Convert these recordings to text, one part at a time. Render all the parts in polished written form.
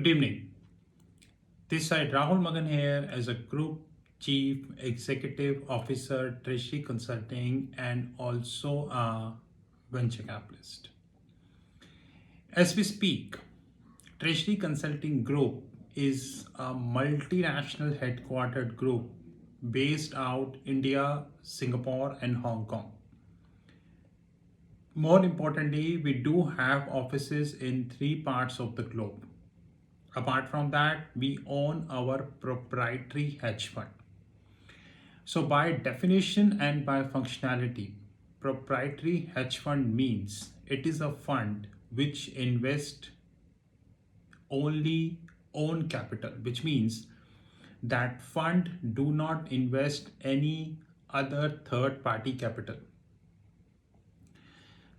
Good evening. This side Rahul Magan here as a Group Chief Executive Officer, Treasury Consulting, and also a venture capitalist. As we speak, Treasury Consulting Group is a multinational headquartered group based out India, Singapore, and Hong Kong. More importantly, we do have offices in 3 parts of the globe. Apart from that, we own our proprietary hedge fund. So, by definition and by functionality, proprietary hedge fund means it is a fund which invests only own capital, which means that fund do not invest any other third party capital.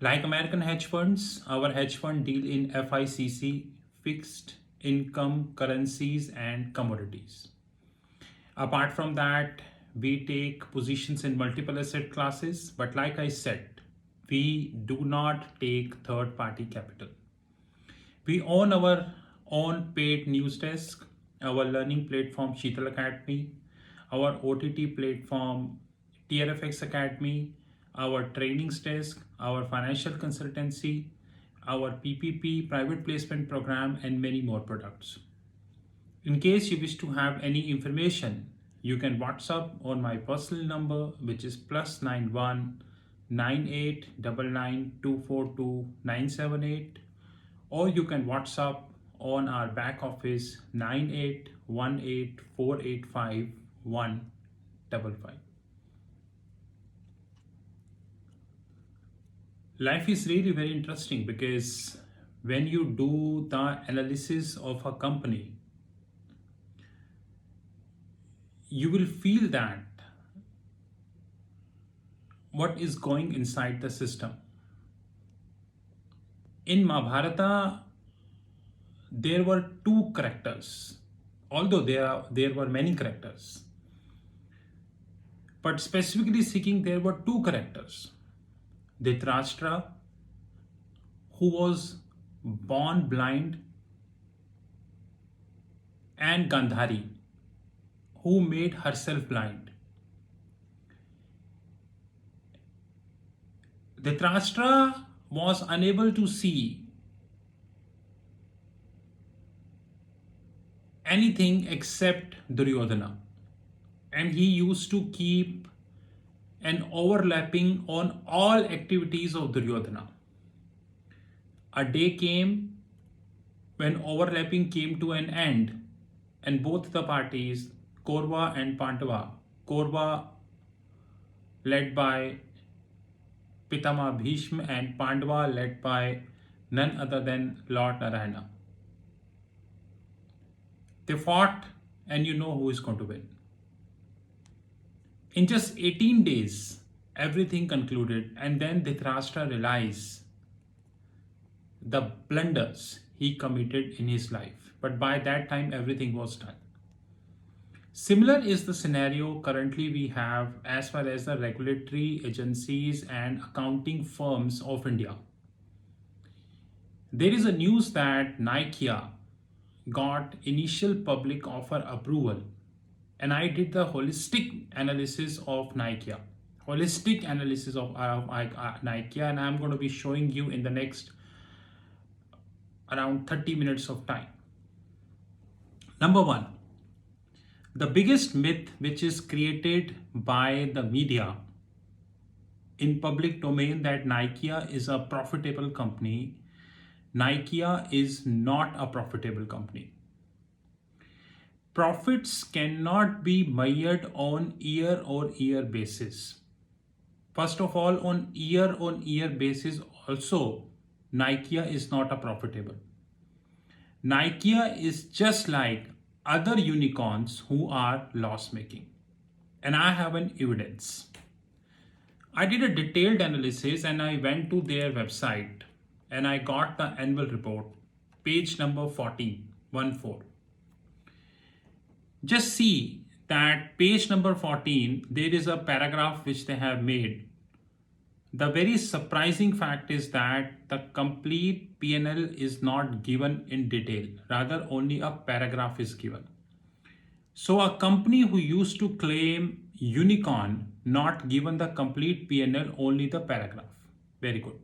Like American hedge funds, our hedge fund deal in FICC, fixed income, currencies, and commodities. Apart from that, we take positions in multiple asset classes, but like I said, we do not take third party capital. We own our own paid news desk, our learning platform Sheetal Academy, our OTT platform TRFX Academy, our trainings desk, our financial consultancy, our PPP private placement program, and many more products. In case you wish to have any information, you can WhatsApp on my personal number, which is +91 9899242978, or you can WhatsApp on our back office 9818485155. Life is really very interesting because when you do the analysis of a company, you will feel that what is going inside the system. In Mahabharata, there were 2 characters, although there were many characters. But specifically speaking, there were 2 characters. Dhritarashtra, who was born blind, and Gandhari, who made herself blind. Dhritarashtra was unable to see anything except Duryodhana, and he used to keep an overlapping on all activities of Duryodhana. A day came when overlapping came to an end, and both the parties, Kaurava and Pandava, Kaurava led by Pitama Bhishma and Pandava led by none other than Lord Narayana. They fought, and you know who is going to win. In just 18 days, everything concluded, and then Dhritarashtra realized the blunders he committed in his life. But by that time, everything was done. Similar is the scenario currently we have as far as the regulatory agencies and accounting firms of India. There is a news that Nikeya got initial public offer approval, and I did the holistic analysis of Nikeya, Nikeya, and I'm going to be showing you in the next around 30 minutes of time. Number one, the biggest myth which is created by the media in public domain that Nikeya is a profitable company. Nikeya is not a profitable company. Profits cannot be measured on year-on-year basis. First of all, on year basis also, Nikeya is not a profitable. Nikeya is just like other unicorns who are loss making. And I have an evidence. I did a detailed analysis and I went to their website and I got the annual report, page number 14. Just see that page number 14, there is a paragraph which they have made The very surprising fact is that the complete P&L is not given in detail, rather only a paragraph is given. So a company who used to claim unicorn not given the complete P&L, only the paragraph. Very good.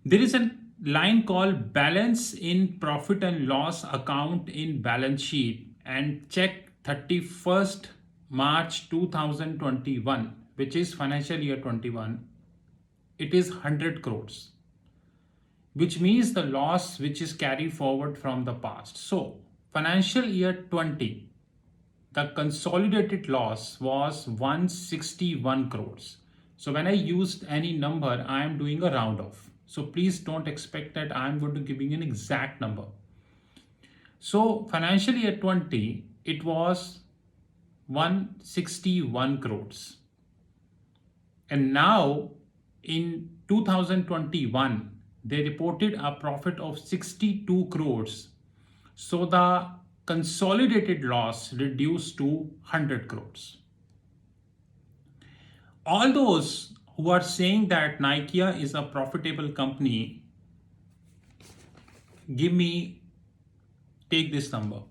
There is a line called balance in profit and loss account in balance sheet and check 31st March 2021, which is financial year 21. It is 100 crores, which means the loss which is carried forward from the past. So financial year 20, the consolidated loss was 161 crores. So when I used any number, I am doing a round off. So please don't expect that I'm going to giving an exact number. So financial year 20, it was 161 crores. And now in 2021, they reported a profit of 62 crores. So the consolidated loss reduced to 100 crores. All those who are saying that Nikea is a profitable company, take this number.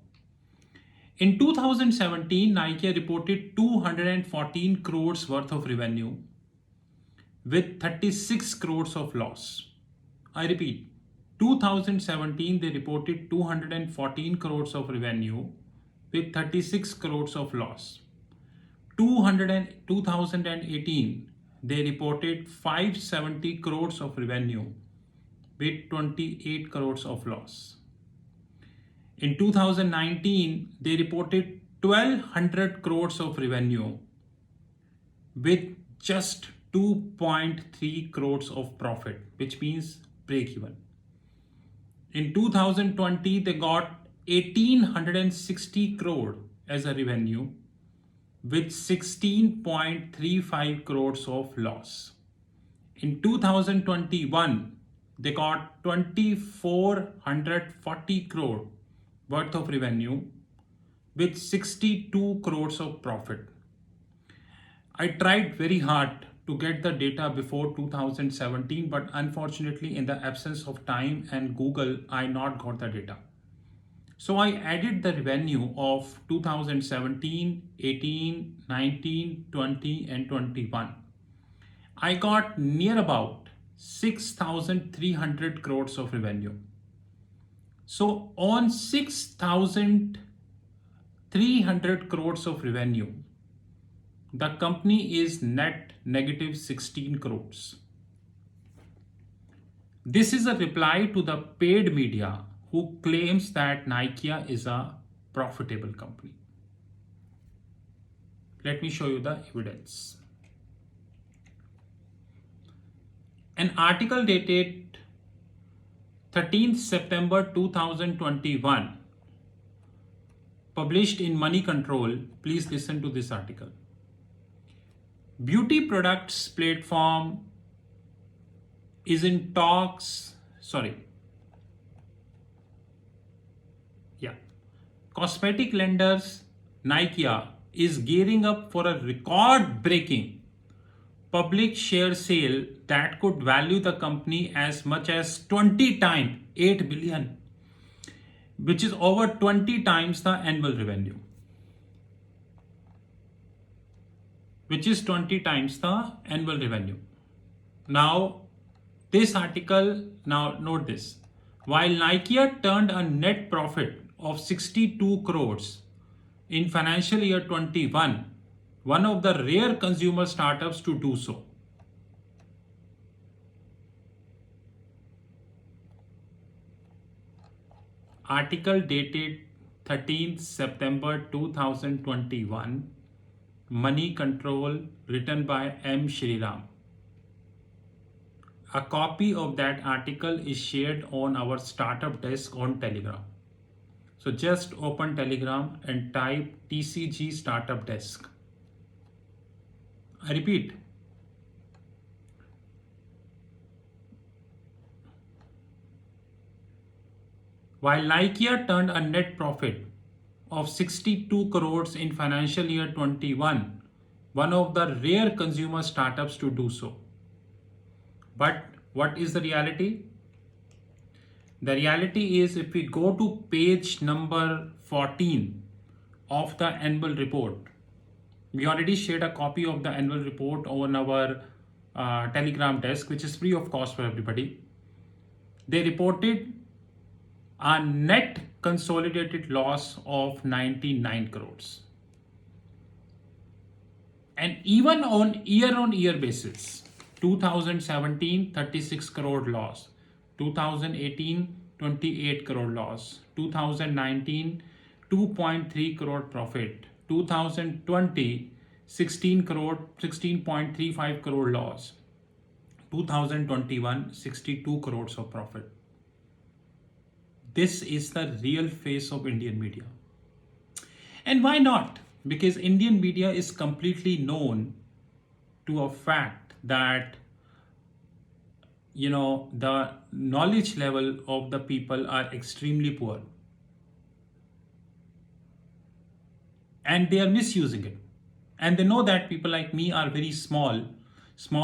In 2017, Nikea reported 214 crores worth of revenue with 36 crores of loss. I repeat, 2017 they reported 214 crores of revenue with 36 crores of loss. 2018 they reported 570 crores of revenue with 28 crores of loss. In 2019 they reported 1200 crores of revenue with just 2.3 crores of profit, which means break even. In 2020 they got 1860 crore as a revenue with 16.35 crores of loss. In 2021 they got 2440 crore worth of revenue with 62 crores of profit. I tried very hard to get the data before 2017, but unfortunately in the absence of time and Google, I not got the data. So I added the revenue of 2017, 18, 19, 20 and 21. I got near about 6,300 crores of revenue. So on 6,300 crores of revenue, the company is net negative 16 crores. This is a reply to the paid media who claims that Nikea is a profitable company. Let me show you the evidence. An article dated 13th September 2021 published in Money Control. Please listen to this article. Beauty products platform is in talks. Cosmetic lenders Nikea is gearing up for a record-breaking public share sale that could value the company as much as 20 times 8 billion, which is over 20 times the annual revenue. Now, this article, now note this. While Nikea turned a net profit of 62 crores in financial year 21, one of the rare consumer startups to do so. Article dated 13th September 2021, Money Control, written by M. Shriram. A copy of that article is shared on our startup desk on Telegram. So just open Telegram and type TCG Startup Desk. I repeat. While Nikea turned a net profit of 62 crores in financial year 21, one of the rare consumer startups to do so. But what is the reality? The reality is, if we go to page number 14 of the annual report, we already shared a copy of the annual report on our Telegram desk, which is free of cost for everybody. They reported a net consolidated loss of 99 crores. And even on year basis, 2017, 36 crore loss, 2018, 28 crore loss, 2019, 2.3 crore profit, 2020, 16.35 crore loss, 2021, 62 crores of profit. This is the real face of Indian media. And why not? Because Indian media is completely known to a fact that the knowledge level of the people are extremely poor, and they are misusing it. And they know that people like me are very small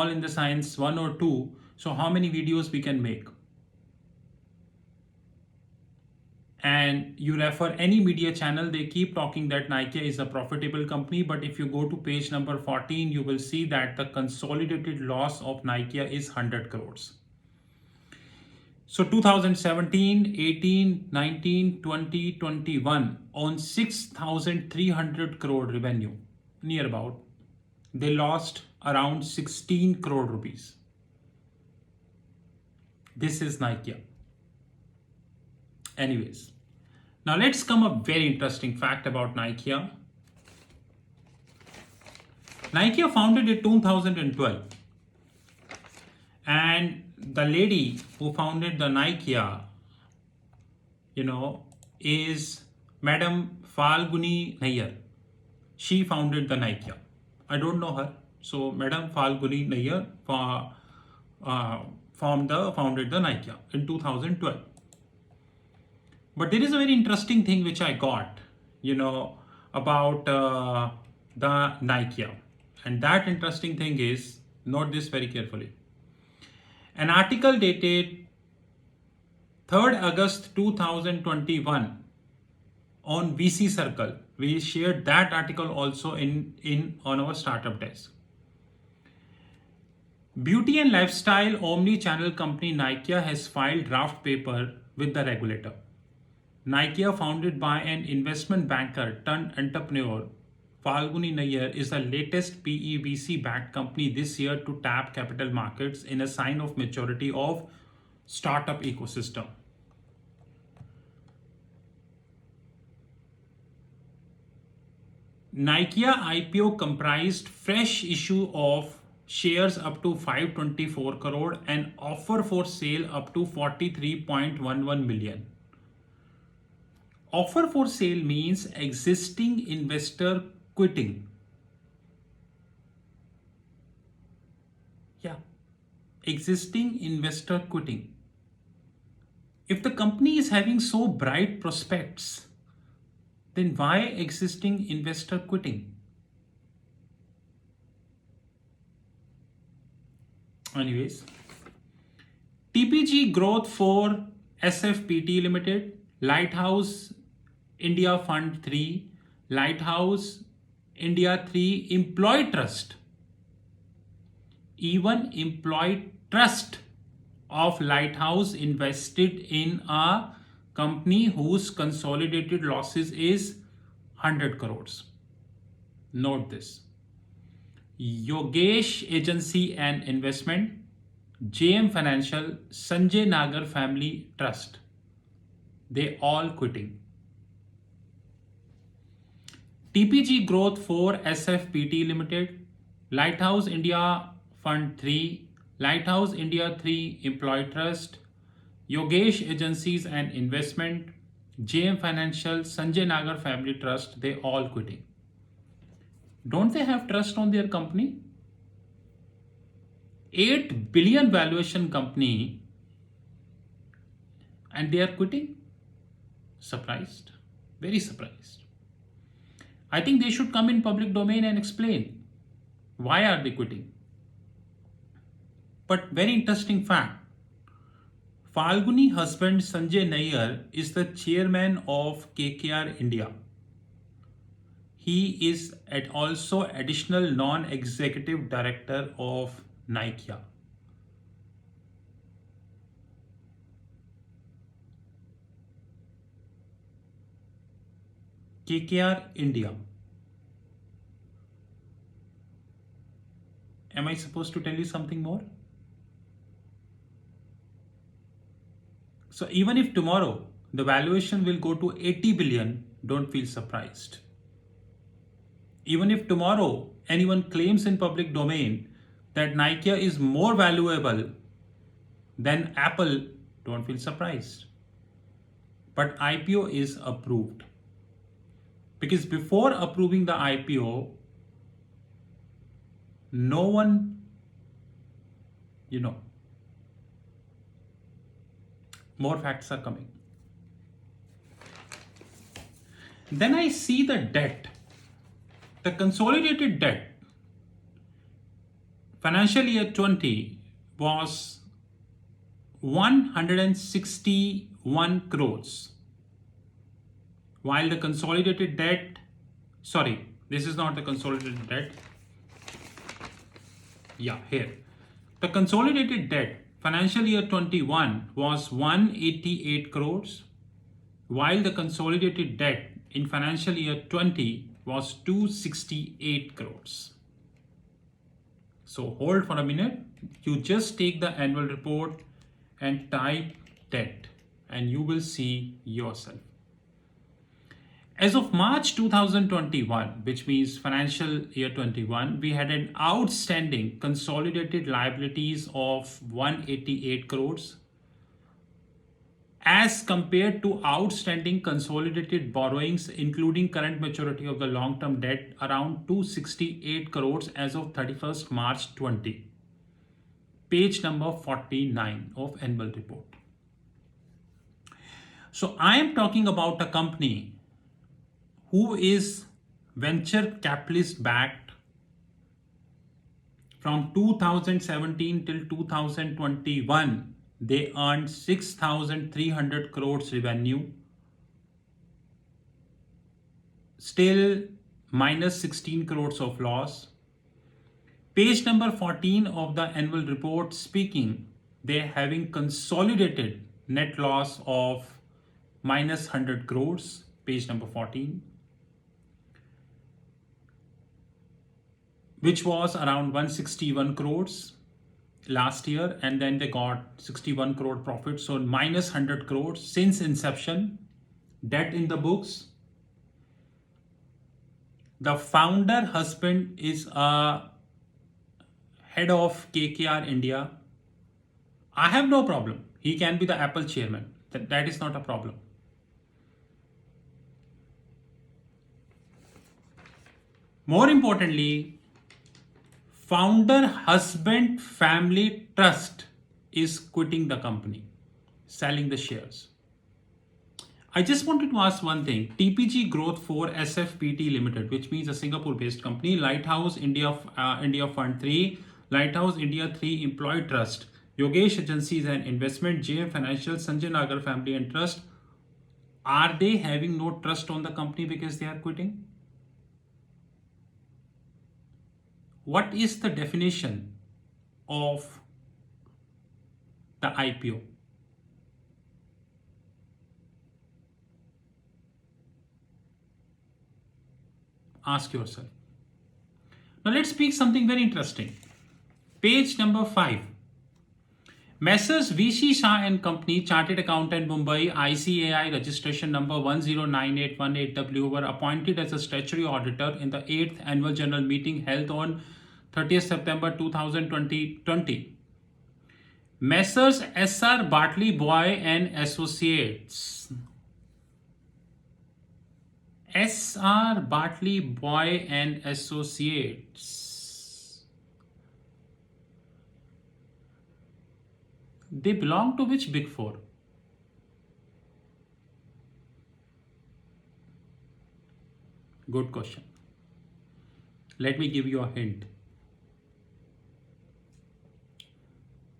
in the science, one or two. So how many videos we can make? And you refer any media channel, they keep talking that Nykia is a profitable company. But if you go to page number 14, you will see that the consolidated loss of Nykia is 100 crores. So 2017, 18, 19, 20, 21, on 6,300 crore revenue, near about, they lost around 16 crore rupees. This is Nykia. Anyways, now let's come a very interesting fact about Nykia. Nykia founded in 2012, and the lady who founded the Nykia, is Madam Falguni Nayyar. She founded the Nykia. I don't know her. So Madam Falguni Nayyar founded the Nykia in 2012. But there is a very interesting thing which I got, about the Nykia. And that interesting thing is, note this very carefully. An article dated 3rd August 2021 on VC Circle. We shared that article also on our startup desk. Beauty and lifestyle omni-channel company Nykia has filed draft paper with the regulator. Nykia, founded by an investment banker turned entrepreneur, Falguni Nayyar, is the latest PE/VC backed company this year to tap capital markets in a sign of maturity of startup ecosystem. Nykia IPO comprised fresh issue of shares up to 524 crore and offer for sale up to 43.11 million. Offer for sale means existing investor quitting. Yeah, existing investor quitting. If the company is having so bright prospects, then why existing investor quitting? Anyways, TPG growth for SFPT Limited, Lighthouse India Fund 3, Lighthouse India 3, Employee Trust. Even Employee Trust of Lighthouse invested in a company whose consolidated losses is 100 crores. Note this. Yogesh Agency and Investment, JM Financial, Sanjay Nagar Family Trust. They all quitting. TPG growth for SFPT Limited, Lighthouse India Fund 3, Lighthouse India 3 Employee Trust, Yogesh Agencies and Investment, JM Financial, Sanjay Nagar Family Trust, they all quitting. Don't they have trust on their company? 8 billion valuation company, and they are quitting? Surprised, very surprised. I think they should come in public domain and explain Why are they quitting? But very interesting fact, Falguni husband Sanjay Nair is the chairman of KKR India. He is also additional non-executive director of Nike. KKR India. Am I supposed to tell you something more? So even if tomorrow the valuation will go to 80 billion, don't feel surprised. Even if tomorrow anyone claims in public domain that Nike is more valuable than Apple, don't feel surprised. But IPO is approved. Because before approving the IPO, no one, more facts are coming. Then I see the debt. The consolidated debt, financial year 20 was 161 crores. While the consolidated debt, sorry, this is not the consolidated debt. Yeah, here. The consolidated debt, financial year 21 was 188 crores, while the consolidated debt in financial year 20 was 268 crores. So hold for a minute. You just take the annual report and type debt and you will see yourself. As of March 2021, which means financial year 21, we had an outstanding consolidated liabilities of 188 crores as compared to outstanding consolidated borrowings, including current maturity of the long-term debt, around 268 crores as of 31st March 20. Page number 49 of annual report. So I am talking about a company who is venture capitalist backed from 2017 till 2021. They earned 6,300 crores revenue, still minus 16 crores of loss. Page number 14 of the annual report speaking, they're having consolidated net loss of minus 100 crores, page number 14, which was around 161 crores last year, and then they got 61 crore profit, so minus 100 crores since inception, debt in the books. The founder husband is a head of KKR India. I have no problem. He can be the Apple chairman. That is not a problem. More importantly, founder husband family trust is quitting the company, selling the shares. I just wanted to ask one thing. TPG Growth 4 SFPT Limited, which means a Singapore-based company, Lighthouse India India Fund 3, Lighthouse India 3 Employee Trust, Yogesh Agencies and Investment, JM Financial, Sanjay Nagar Family and Trust, are they having no trust on the company because they are quitting? What is the definition of the IPO? Ask yourself. Now let's speak something very interesting. Page number 5. Messrs. VC Shah and Company, Chartered Accountant, Mumbai, ICAI registration number 109818W, were appointed as a statutory auditor in the 8th Annual General Meeting held on 30th September 2020. Messrs. S.R. Bartley Boy and Associates. S.R. Bartley Boy and Associates. They belong to which big four? Good question. Let me give you a hint.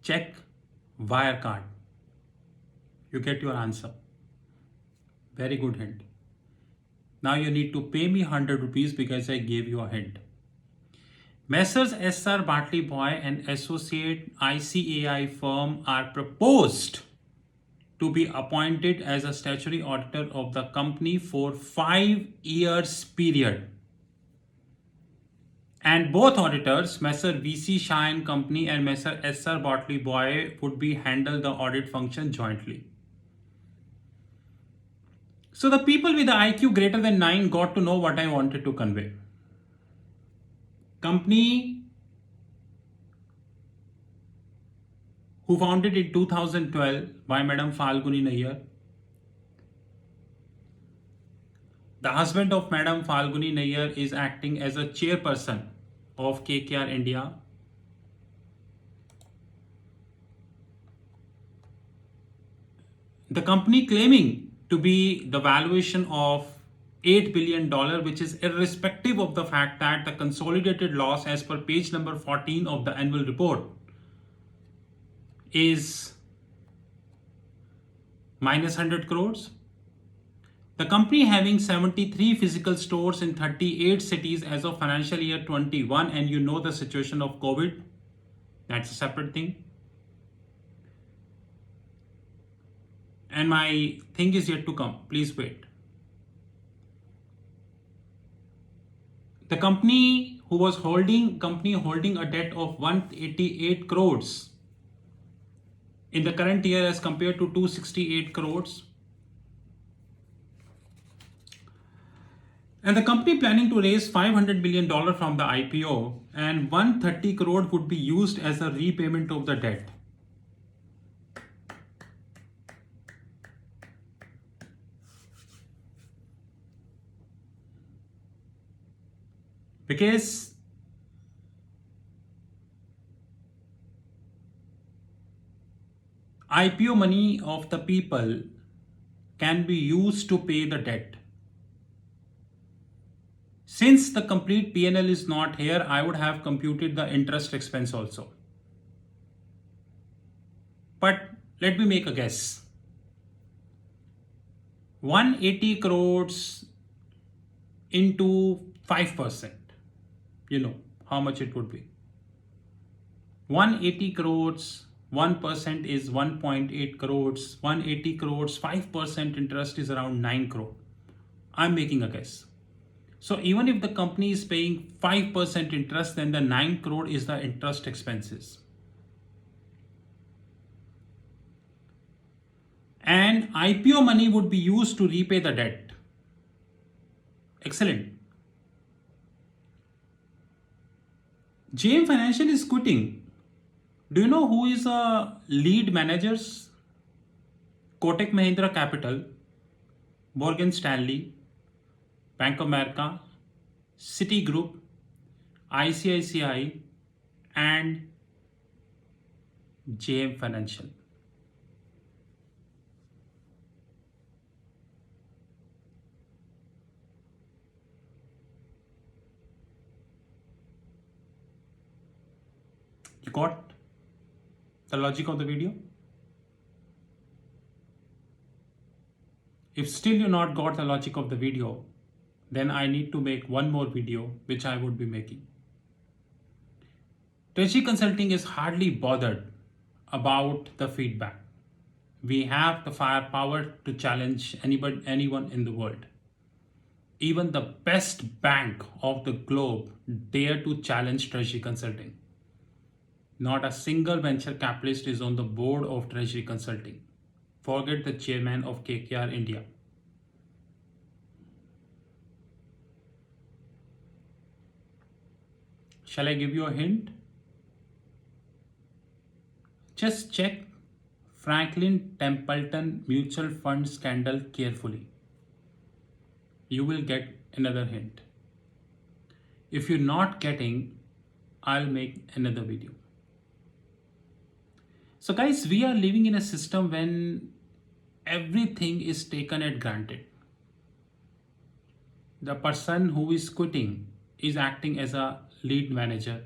check, wire card. You get your answer. Very good hint. Now you need to pay me 100 rupees because I gave you a hint. Messrs. S.R. Bartley Boy and Associate ICAI firm are proposed to be appointed as a statutory auditor of the company for 5 years period. And both auditors, Messr. VC Shah and Company and Messr. S.R. Bartley Boy, would be handle the audit function jointly. So the people with the IQ greater than 9 got to know what I wanted to convey. Company who founded in 2012 by Madam Falguni Nayyar. The husband of Madam Falguni Nayyar is acting as a chairperson of KKR India. The company claiming to be the valuation of $8 billion, which is irrespective of the fact that the consolidated loss as per page number 14 of the annual report is minus 100 crores. The company having 73 physical stores in 38 cities as of financial year 21, and you know the situation of COVID, that's a separate thing. And my thing is yet to come, please wait. The company who was holding a debt of 188 crores in the current year as compared to 268 crores. And the company planning to raise $500 million from the IPO, and 130 crore would be used as a repayment of the debt. Because IPO money of the people can be used to pay the debt. Since the complete P&L is not here, I would have computed the interest expense also. But let me make a guess. 180 crores into 5%. You know how much it would be. 180 crores, 1% is 1.8 crores. 180 crores, 5% interest is around 9 crore. I'm making a guess. So even if the company is paying 5% interest, then the 9 crore is the interest expenses. And IPO money would be used to repay the debt. Excellent. JM Financial is quitting. Do you know who is a lead managers? Kotak Mahindra Capital, Morgan Stanley, Bank of America, Citigroup, ICICI, and JM Financial. You got the logic of the video? If still you not got the logic of the video, then I need to make one more video, which I would be making. Treasury Consulting is hardly bothered about the feedback. We have the firepower to challenge anyone in the world. Even the best bank of the globe dare to challenge Treasury Consulting. Not a single venture capitalist is on the board of Treasury Consulting. Forget the chairman of KKR India. Shall I give you a hint? Just check Franklin Templeton mutual fund scandal carefully. You will get another hint. If you're not getting, I'll make another video. So guys, we are living in a system when everything is taken at granted. The person who is quitting is acting as a lead manager.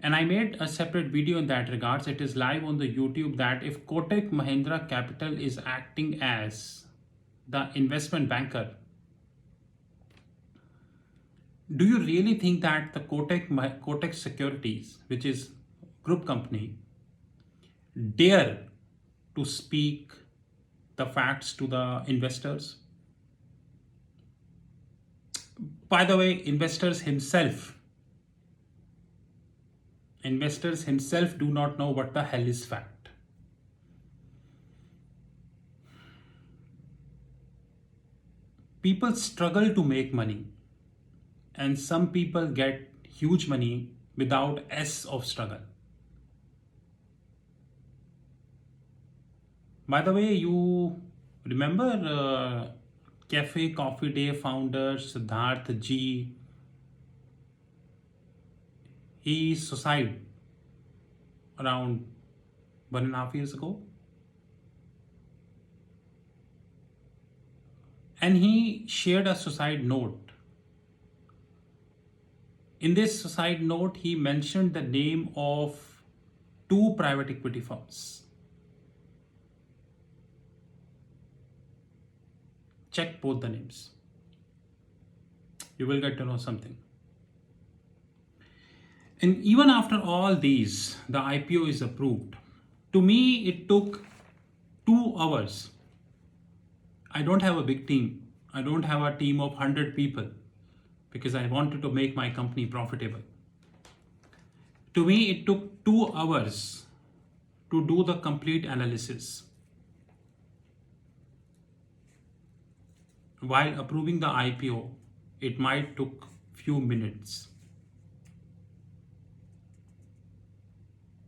And I made a separate video in that regards. It is live on the YouTube, that if Kotak Mahindra Capital is acting as the investment banker, do you really think that the Kotak Securities, which is group company, dare to speak the facts to the investors? By the way, investors himself do not know what the hell is fact. People struggle to make money, and some people get huge money without S of struggle. By the way, you remember Cafe Coffee Day founder Siddharth G? He suicided around 1.5 years ago. And he shared a suicide note. In this suicide note, he mentioned the name of 2 private equity firms. Check both the names. You will get to know something. And even after all these, the IPO is approved. To me, it took 2 hours. I don't have a big team. I don't have a team of 100 people because I wanted to make my company profitable. To me, it took 2 hours to do the complete analysis. While approving the IPO, it might took few minutes.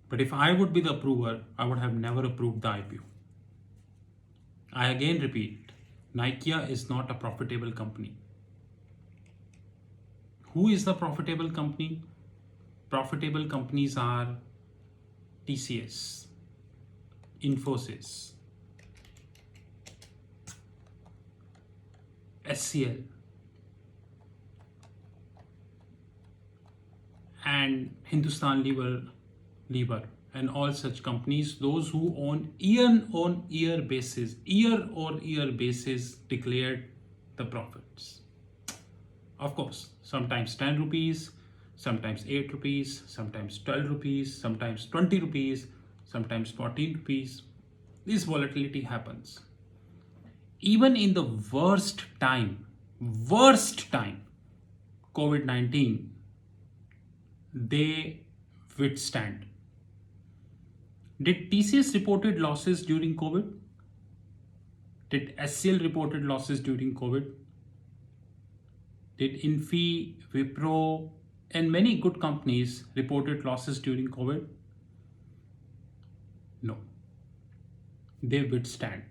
But if I would be the approver, I would have never approved the IPO. I again repeat, Nykia is not a profitable company. Who is the profitable company? Profitable companies are TCS, Infosys, SCL, and Hindustan Lever, and all such companies, those who on year-on-year basis declared the profits. Of course, sometimes 10 rupees, sometimes 8 rupees, sometimes 12 rupees, sometimes 20 rupees, sometimes 14 rupees. This volatility happens. Even in the worst time, COVID-19, they withstand. Did TCS reported losses during COVID? Did SCL reported losses during COVID? Did Infi, Wipro, and many good companies reported losses during COVID? No. They withstand.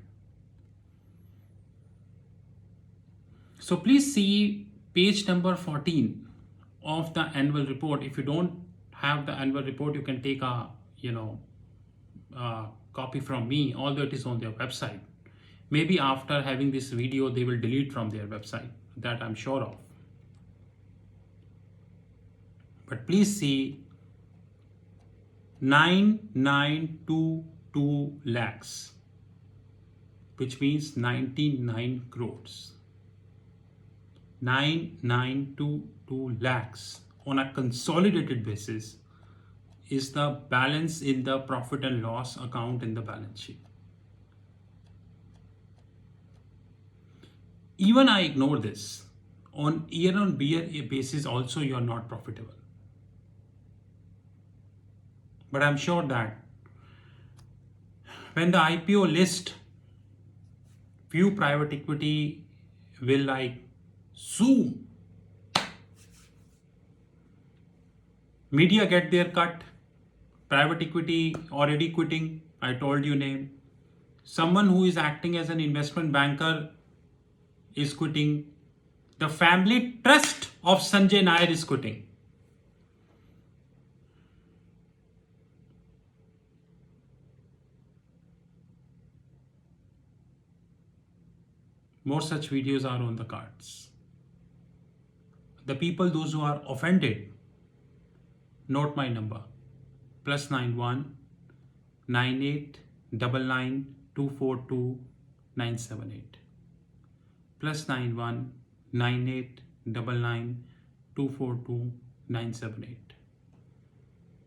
So please see page number 14 of the annual report. If you don't have the annual report, you can take a copy from me, although it is on their website. Maybe after having this video, they will delete from their website. That I'm sure of. But please see 9922 lakhs, which means 99 crores. 9922 lakhs on a consolidated basis is the balance in the profit and loss account in the balance sheet. Even I ignore this. On year-on-year basis also you are not profitable. But I'm sure that when the IPO list, few private equity will like zoom. Media get their cut. Private equity already quitting. I told you name. Someone who is acting as an investment banker is quitting. The family trust of Sanjay Nair is quitting. More such videos are on the cards. The people, those who are offended, note my number +91 9899 242 978 +91 9899 242 978.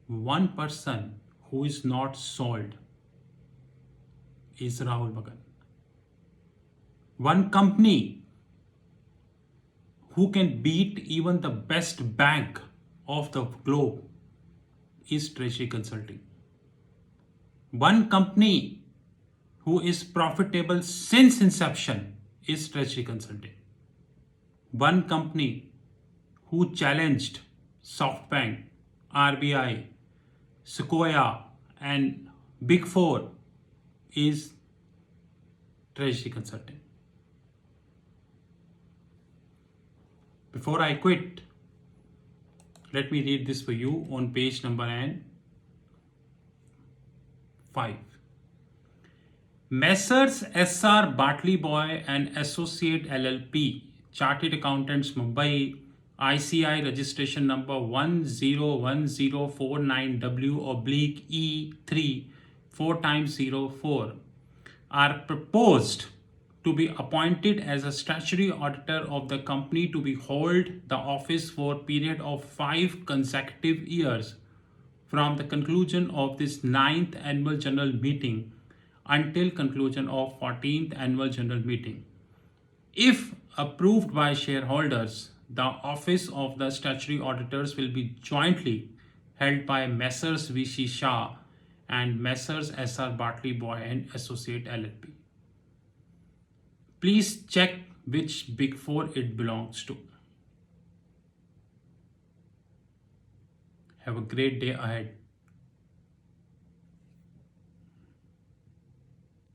One person who is not sold is Rahul Magan. One company who can beat even the best bank of the globe is Treasury Consulting. One company who is profitable since inception is Treasury Consulting. One company who challenged SoftBank, RBI, Sequoia, and Big Four is Treasury Consulting. Before I quit, let me read this for you on page number 5. Messrs. S.R. Bartley Boy and Associate LLP, Chartered Accountants Mumbai, ICI registration number 101049W/E3 4x04, are proposed to be appointed as a statutory auditor of the company to be hold the office for a period of 5 consecutive years from the conclusion of this 9th annual general meeting until conclusion of 14th annual general meeting. If approved by shareholders, the office of the statutory auditors will be jointly held by Messrs. V.C. Shah and Messrs. S.R. Bartley Boy and Associate LLP. Please check which Big Four it belongs to. Have a great day ahead.